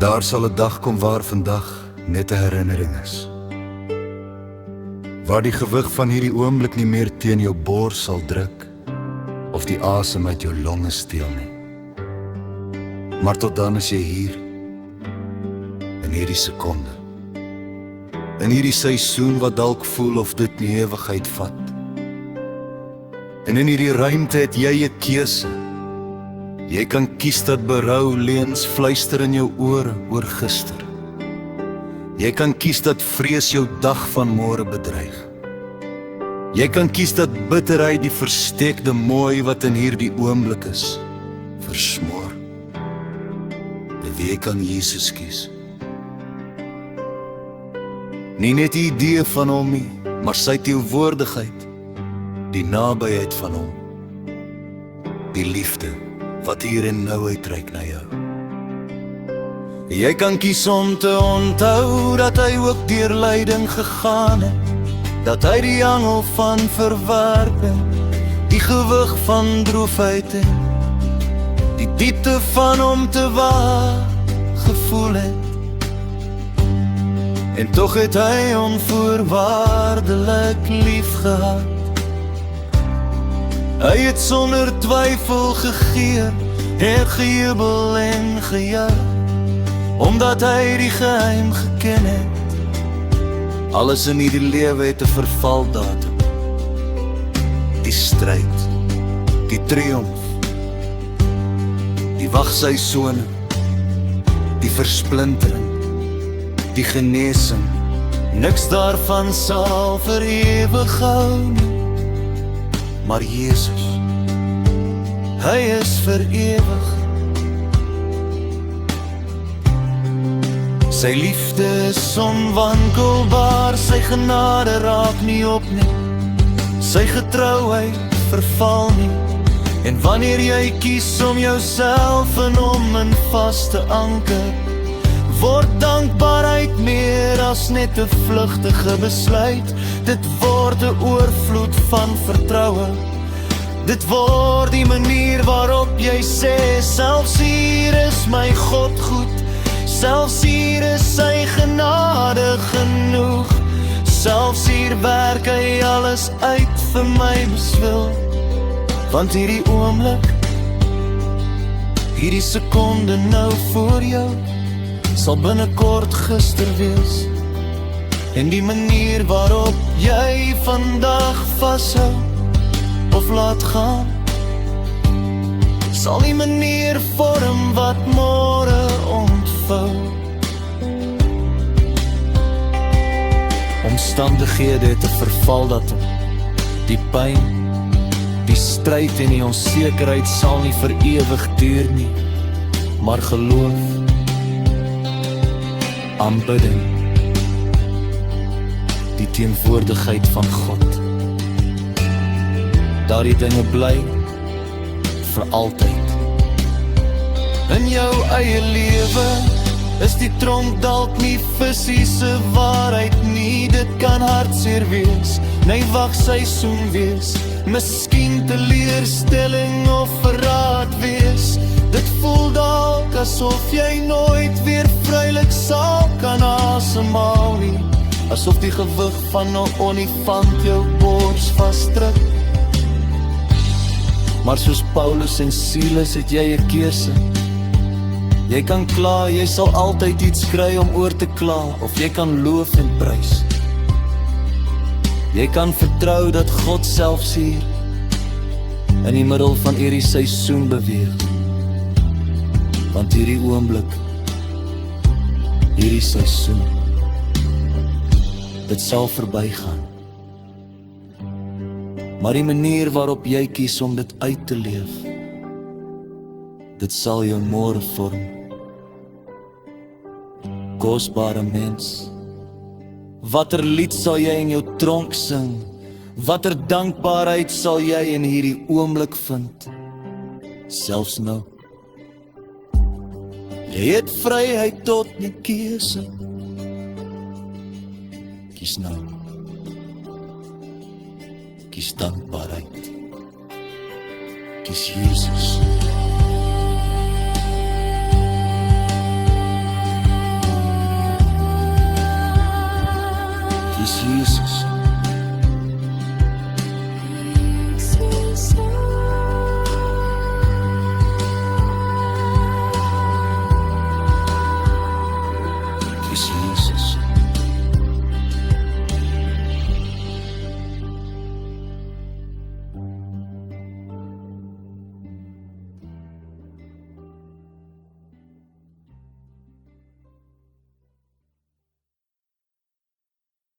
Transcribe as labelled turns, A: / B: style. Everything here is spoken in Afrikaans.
A: Daar sal 'n dag kom waar vandag net 'n herinnering is. Waar die gewig van hierdie oomblik nie meer teen jou bors sal druk of die asem uit jou longe steel nie. Maar tot dan is jy hier, in hierdie sekonde, in hierdie seisoen wat dalk voel of dit nie ewigheid vat. En in hierdie ruimte het jy 'n keuse. Jy kan kies dat berou leuns fluister in jou ore oor gister. Jy kan kies dat vrees jou dag van môre bedreig. Jy kan kies dat bitterheid die versteekte mooi wat in hierdie oomblik is, versmoor. Jy kan Jesus kies. Nie net die idee van hom nie, maar sy teenwoordigheid, die nabyheid van hom, die liefde wat hier en nou uitreik na jou. Jy kan kies om te onthou dat hy ook deur lyding gegaan het, dat hy die angel van verwerping, die gewig van droefheid en die diepte van hom te waar gevoel het. En tog het hy onvoorwaardelik lief gehad. Hy het sonder twyfel gegee en gejubel en gejuig, omdat hy die geheim geken het. Alles in hierdie lewe het 'n vervaldatum. Die stryd, die triomf, die wagseisoene, die versplintering, die genesing, niks daarvan sal vir ewig hou nie. Maar Jesus, hy is vir ewig. Sy liefde is onwankelbaar, sy genade raak nie op nie, sy getrouheid verval nie. En wanneer jy kies om jouself in hom in vas te anker, word dankbaarheid meer as net 'n vlugtige besluit. Dit word 'n oorvloed van vertroue. Dit word die manier waarop jy sê, selfs hier is my God goed, selfs hier is sy genade genoeg, selfs hier werk hy alles uit vir my beswil. Want hierdie oomblik, hierdie sekonde nou voor jou, sal binnekort gister wees. En die manier waarop jy vandag vashou of laat gaan, sal die manier vorm wat môre ontvou. Omstandighede het 'n vervaldatum. Die pyn, die stryd en die onsekerheid sal nie vir ewig duur nie, maar geloof, aanbidding, die teenwoordigheid van God, daardie dinge bly vir altyd. In jou eie lewe is die tronk dalk nie fisiese waarheid nie, dit kan hartseer wees, nee wagseisoen wees, miskien teleurstelling of verraad wees. Dit voel dalk asof jy nooit weer vrylik sal kan asemhaal nie, asof die gewig van 'n olifant jou bors vasdruk. Maar soos Paulus en Silas het jy 'n keuse. Jy kan kla, jy sal altyd iets kry om oor te kla, of jy kan loof en prys. Jy kan vertrou dat God selfs hier in die middel van hierdie seisoen beweeg. Want hierdie oomblik, hierdie seisoen, dit sal verbygaan. Maar die manier waarop jy kies om dit uit te leef, dit sal jou môre vorm. Kosbare mens, watter lied sal jy in jou tronk sing? Watter dankbaarheid sal jy in hierdie oomblik vind? Selfs nou. Jy het vryheid tot die keuse. Kies nou. Kies dankbaarheid. Kies Jesus.